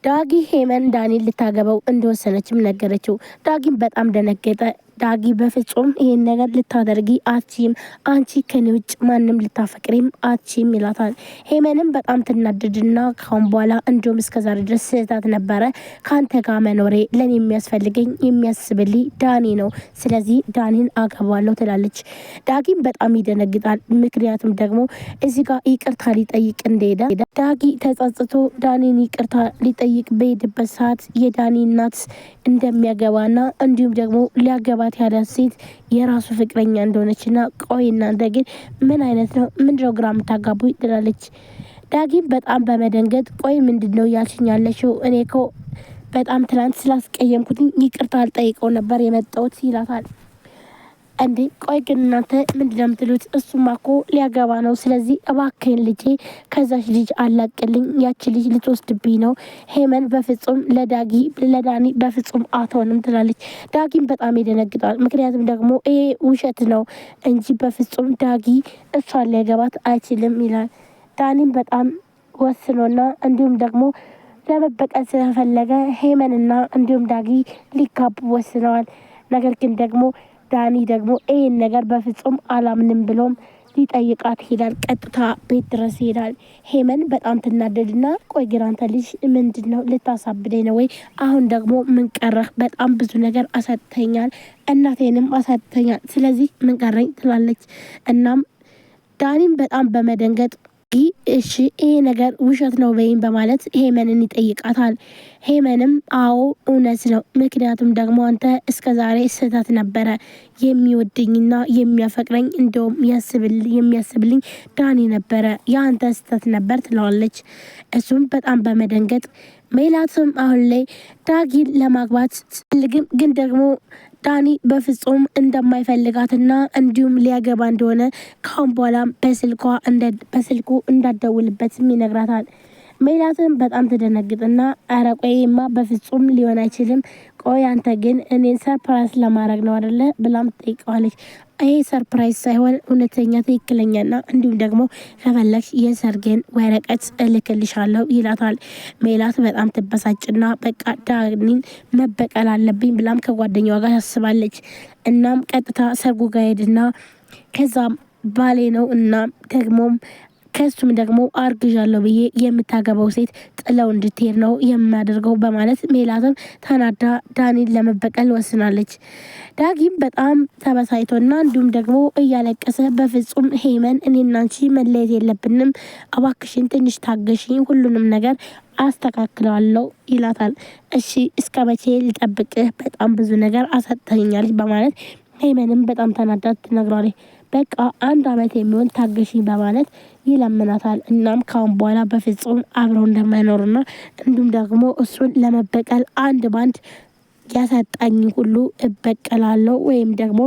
ዳጊ ሄመን ዳኒን ልታገባው እንደወሰነችም ነገረችው። ዳጊም በጣም ደነገጠ። ዳጊ በፍጹም ይሄን ነገር ልታደርጊ አትችይም፣ አንቺ ከኔ ውጭ ማንም ልታፈቅሪም አትችይም ይላታል። ሄመንም በጣም ትናደድና ካሁን በኋላ እንዲሁም እስከዛሬ ድረስ ስህተት ነበረ፣ ካንተ ጋር መኖሬ ለኔ የሚያስፈልገኝ የሚያስብልኝ ዳኒ ነው፣ ስለዚህ ዳኒን አገባለሁ ትላለች። ዳጊም በጣም ይደነግጣል። ምክንያቱም ደግሞ እዚህ ጋር ይቅርታ ሊጠይቅ እንደሄደ ዳጊ ተጸጽቶ ዳኒን ይቅርታ ሊጠይቅ በሄድበት ሰዓት የዳኒ እናት እንደሚያገባና እንዲሁም ደግሞ ሊያገባ ያላት ሴት የራሱ ፍቅረኛ እንደሆነችና ቆይ እናንተ ግን ምን አይነት ነው ምንድነው ግራ የምታጋቡ ትላለች። ዳጊም በጣም በመደንገጥ ቆይ ምንድነው ያልሽኝ ያለሽው? እኔ እኮ በጣም ትላንት ስላስቀየምኩትኝ ይቅርታ አልጠይቀው ነበር የመጣሁት ይላታል። እንዴ ቆይ ግን እናንተ ምንድነው የምትሉት? እሱማ እኮ ሊያገባ ነው። ስለዚህ እባክህን ልጄ ከዛች ልጅ አላቅልኝ፣ ያቺ ልጅ ልትወስድብኝ ነው። ሄመን በፍጹም ለዳኒ በፍጹም አትሆንም ትላለች። ዳጊም በጣም ይደነግጣል። ምክንያቱም ደግሞ ይሄ ውሸት ነው እንጂ በፍጹም ዳጊ እሷን ሊያገባት አይችልም ይላል። ዳኒም በጣም ወስኖና እንዲሁም ደግሞ ለመበቀል ስለፈለገ ሄመንና እንዲሁም ዳጊ ሊጋቡ ወስነዋል። ነገር ግን ደግሞ ዳኒ ደግሞ ይሄን ነገር በፍጹም አላምንም ብሎም ሊጠይቃት ይሄዳል። ቀጥታ ቤት ድረስ ይሄዳል። ሄመን በጣም ትናደድና ቆይ ግን አንተ ልጅ ምንድነው ልታሳብደኝ ነው ወይ? አሁን ደግሞ ምን ቀረህ? በጣም ብዙ ነገር አሳጥተኛል፣ እናቴንም አሳጥተኛል፣ ስለዚህ ምን ቀረኝ ትላለች። እናም ዳኒም በጣም በመደንገጥ እሺ ይሄ ነገር ውሸት ነው በይም በማለት ሄመንን ይጠይቃታል። ሄመንም አዎ እውነት ነው፣ ምክንያቱም ደግሞ አንተ እስከዛሬ ስህተት ነበረ፣ የሚወደኝና የሚያፈቅረኝ እንደውም የሚያስብልኝ ዳኒ ነበረ፣ የአንተ ስህተት ነበር ትለዋለች። እሱም በጣም በመደንገጥ ሜላትም አሁን ላይ ዳጊን ለማግባት ስትፈልግም ግን ደግሞ ዳኒ በፍጹም እንደማይፈልጋትና እንዲሁም ሊያገባ እንደሆነ ካሁን በኋላ በስልኩ እንዳደውልበትም ይነግራታል። ሜላትም በጣም ትደነግጥና ኧረ ቆይማ በፍጹም ሊሆን አይችልም፣ ቆይ አንተ ግን እኔን ሰርፕራይዝ ለማድረግ ነው አይደለ ብላም ትጠይቀዋለች። ይሄ ሰርፕራይዝ ሳይሆን እውነተኛ ትክክለኛና እንዲሁም ደግሞ ከፈለግሽ የሰርጌን ወረቀት እልክልሻለሁ ይላታል። ሜላት በጣም ትበሳጭና በቃ ዳኒን መበቀል አለብኝ ብላም ከጓደኛዋ ጋር ታስባለች። እናም ቀጥታ ሰርጉ ጋር ሄድና ከዛም ባሌ ነው እና ደግሞም ከሱም ደግሞ አርግዣለሁ ብዬ የምታገባው ሴት ጥለው እንድትሄድ ነው የማደርገው በማለት ሜላትም ተናዳ ዳኒን ለመበቀል ወስናለች። ዳጊም በጣም ተበሳይቶና እንዲሁም ደግሞ እያለቀሰ በፍጹም ሄመን እኔና አንቺ መለየት የለብንም፣ እባክሽን ትንሽ ታገሽኝ፣ ሁሉንም ነገር አስተካክለዋለሁ ይላታል። እሺ እስከ መቼ ልጠብቅህ? በጣም ብዙ ነገር አሳጥተኛለች በማለት ሄመንም በጣም ተናዳ ትነግረዋለች። በቃ 1 አመት የሚሆን ታገሽኝ በማለት ይለምናታል። እናም ካሁን በኋላ በፍጹም አብረው እንደማይኖሩና እንዲሁም ደግሞ እሱን ለመበቀል አንድ ባንድ ያሳጣኝ ሁሉ እበቀላለሁ ወይም ደግሞ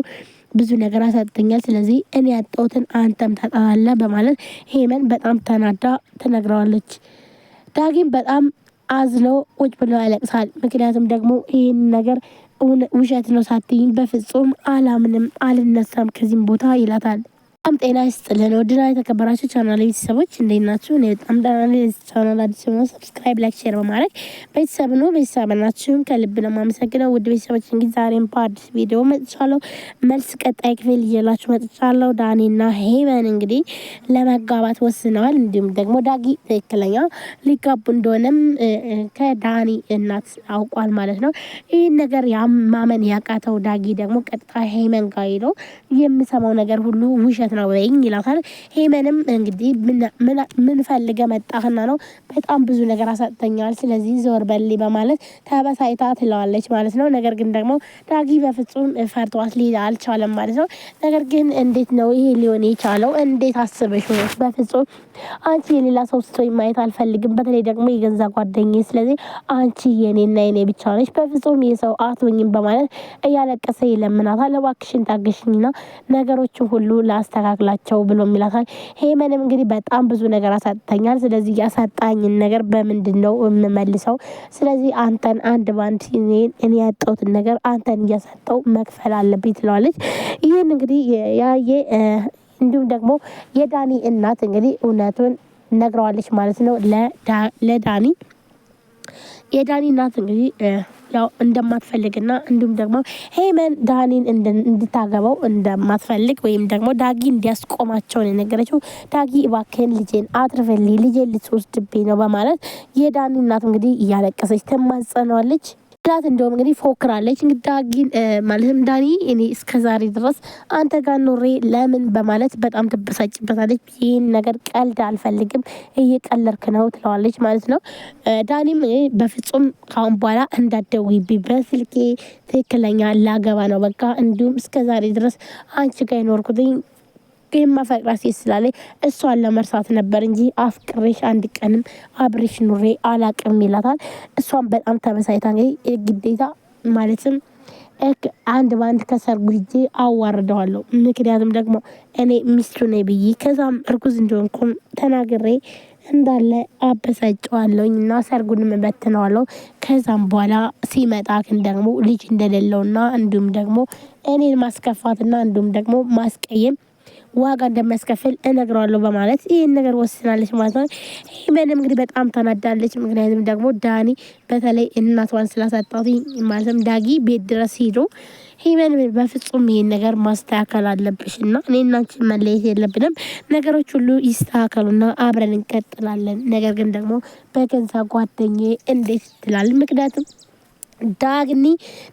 ብዙ ነገር አሳጥተኛል፣ ስለዚህ እኔ ያጣሁትን አንተም ታጣለህ በማለት ሄመን በጣም ተናዳ ትነግረዋለች። ዳጊም በጣም አዝኖ ቁጭ ብሎ ያለቅሳል። ምክንያቱም ደግሞ ይህን ነገር ውሸት ነው ሳትይኝ በፍጹም አላምንም፣ አልነሳም ከዚህም ቦታ ይላታል። በጣም ጤና ይስጥልን ውድና የተከበራችሁ ቻናል ቤተሰቦች እንዴት ናችሁ? እኔ በጣም ደህና ነኝ። ቻናል አዲስ ሆኖ ሰብስክራይብ፣ ላይክ፣ ሼር በማድረግ ቤተሰብ ነው ቤተሰብ ናችሁም ከልብ ነው የማመሰግነው። ውድ ቤተሰቦች እንግዲህ ዛሬም በአዲስ ቪዲዮ መጥቻለሁ። መልስ ቀጣይ ክፍል ይዤላችሁ መጥቻለሁ። ዳኒና ሄመን እንግዲህ ለመጋባት ወስነዋል። እንዲሁም ደግሞ ዳጊ ትክክለኛ ሊጋቡ እንደሆነም ከዳኒ እናት አውቋል ማለት ነው። ይህን ነገር ማመን ያቃተው ዳጊ ደግሞ ቀጥታ ሄመን ጋር ሄዶ የምሰማው ነገር ሁሉ ውሸት ነው ወይኝ ይላታል። ሄመንም እንግዲህ ምን ፈልገ መጣህና ነው? በጣም ብዙ ነገር አሳጥተኛል፣ ስለዚህ ዞር በል በማለት ተበሳይታ ትለዋለች ማለት ነው። ነገር ግን ደግሞ ዳጊ በፍጹም ፈርቷት ሊል አልቻለም ማለት ነው። ነገር ግን እንዴት ነው ይሄ ሊሆን የቻለው? እንዴት አስበሽ ነው? በፍጹም አንቺ የሌላ ሰው ስትሆኝ ማየት አልፈልግም፣ በተለይ ደግሞ የገንዛ ጓደኛዬ፣ ስለዚህ አንቺ የኔና የኔ ብቻ ነሽ፣ በፍጹም የሰው አትሆኝም በማለት እያለቀሰ ይለምናታል። እባክሽን ታገሽኝና ነገሮችን ሁሉ ላስተካክላቸው ብሎ ይላታል። ሄመንም እንግዲህ በጣም ብዙ ነገር አሳጥተኛል፣ ስለዚህ ያሳጣኝን ነገር በምንድነው የምመልሰው? ስለዚህ አንተን አንድ ባንድ እኔ ያጣሁትን ነገር አንተን እያሳጣው መክፈል አለብኝ ትለዋለች። ይህን እንግዲህ ያየ እንዲሁም ደግሞ የዳኒ እናት እንግዲህ እውነቱን ነግረዋለች ማለት ነው ለዳኒ። የዳኒ እናት እንግዲህ ያው እንደማትፈልግና እንዲሁም ደግሞ ሄመን ዳኒን እንድታገባው እንደማትፈልግ ወይም ደግሞ ዳጊ እንዲያስቆማቸው ነው የነገረችው። ዳጊ እባክህን ልጄን አትርፍልኝ፣ ልጄን ልትወስድብኝ ነው በማለት የዳኒ እናት እንግዲህ እያለቀሰች ትማጸነዋለች። ዳት እንደውም እንግዲህ ፎክራለች። እንግዲህ ዳጊን ማለትም ዳኒ እኔ እስከዛሬ ድረስ አንተ ጋር ኖሬ ለምን በማለት በጣም ትበሳጭበታለች። ይህን ነገር ቀልድ አልፈልግም፣ እየቀለድክ ነው ትለዋለች ማለት ነው። ዳኒም በፍጹም ካሁን በኋላ እንዳትደውይብኝ፣ በስልኬ ትክክለኛ ላገባ ነው በቃ፣ እንዲሁም እስከዛሬ ድረስ አንቺ ጋር የኖርኩትኝ የማፈቅራት ሴት ስላለኝ እሷን ለመርሳት ነበር እንጂ አፍቅሬሽ አንድ ቀንም አብሬሽ ኑሬ አላቅም ይላታል። እሷን በጣም ተበሳይታ እንግዲህ ግዴታ ማለትም አንድ በአንድ ከሰርጉ ሂጄ አዋርደዋለሁ፣ ምክንያቱም ደግሞ እኔ ሚስቱ ነኝ ብዬ ከዛም እርጉዝ እንደሆንኩም ተናግሬ እንዳለ አበሳጨዋለሁኝ እና ሰርጉንም እበትነዋለሁ። ከዛም በኋላ ሲመጣ ግን ደግሞ ልጅ እንደሌለውና እንዲሁም ደግሞ እኔን ማስከፋትና እንዲሁም ደግሞ ማስቀየም ዋጋ እንደሚያስከፍል እነግረዋለሁ በማለት ይህን ነገር ወስናለች ማለት ነው። ሄመንም እንግዲህ በጣም ተናዳለች። ምክንያቱም ደግሞ ዳኒ በተለይ እናቷን ስላሳጣት ማለትም ዳጊ ቤት ድረስ ሄዶ ሄመን በፍጹም ይሄን ነገር ማስተካከል አለብሽ እና እኔና አንቺ መለየት የለብንም፣ ነገሮች ሁሉ ይስተካከሉና አብረን እንቀጥላለን። ነገር ግን ደግሞ በገንዛ ጓደኛዬ እንዴት ትላል? ምክንያቱም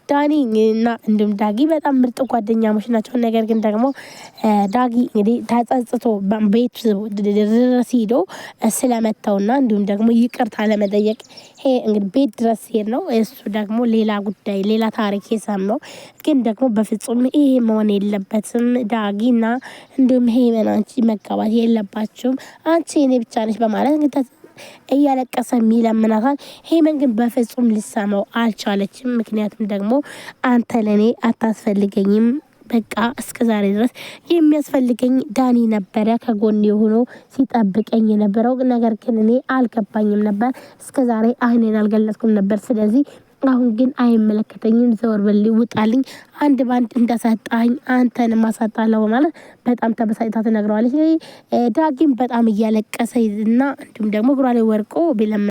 ዳኒ እና እንዲሁም ዳጊ በጣም ምርጥ ጓደኛሞች ናቸው። ነገር ግን ደግሞ ዳጊ እንግዲህ ተጸጽቶ ቤት ድረስ ሄዶ ስለመታውና እንዲሁም ደግሞ ይቅርታ ለመጠየቅ እንግዲህ ቤት ድረስ ሄድ ነው። እሱ ደግሞ ሌላ ጉዳይ ሌላ ታሪክ የሰማው ግን ደግሞ በፍጹም ይሄ መሆን የለበትም ዳጊና እንዲሁም ሄመን አንቺ መጋባት የለባችሁም፣ አንቺ እኔ ብቻ ነች በማለት እንግዲህ እያለቀሰ የሚለምናታል። ሄመን ግን በፍጹም ልሰማው አልቻለችም። ምክንያቱም ደግሞ አንተ ለኔ አታስፈልገኝም፣ በቃ እስከዛሬ ድረስ የሚያስፈልገኝ ዳኒ ነበረ ከጎን ሆኖ ሲጠብቀኝ የነበረው ነገር ግን እኔ አልገባኝም ነበር፣ እስከዛሬ አይኔን አልገለጽኩም ነበር። ስለዚህ አሁን ግን አይመለከተኝም፣ ዘወር በል ውጣልኝ፣ አንድ ባንድ እንዳሳጣኝ አንተን ማሳጣለው ማለት በጣም ተበሳጭታ ትነግረዋለች። ዳጊም በጣም እያለቀሰ እና እንዲሁም ደግሞ እግሯ ላይ ወርቆ ቢለምን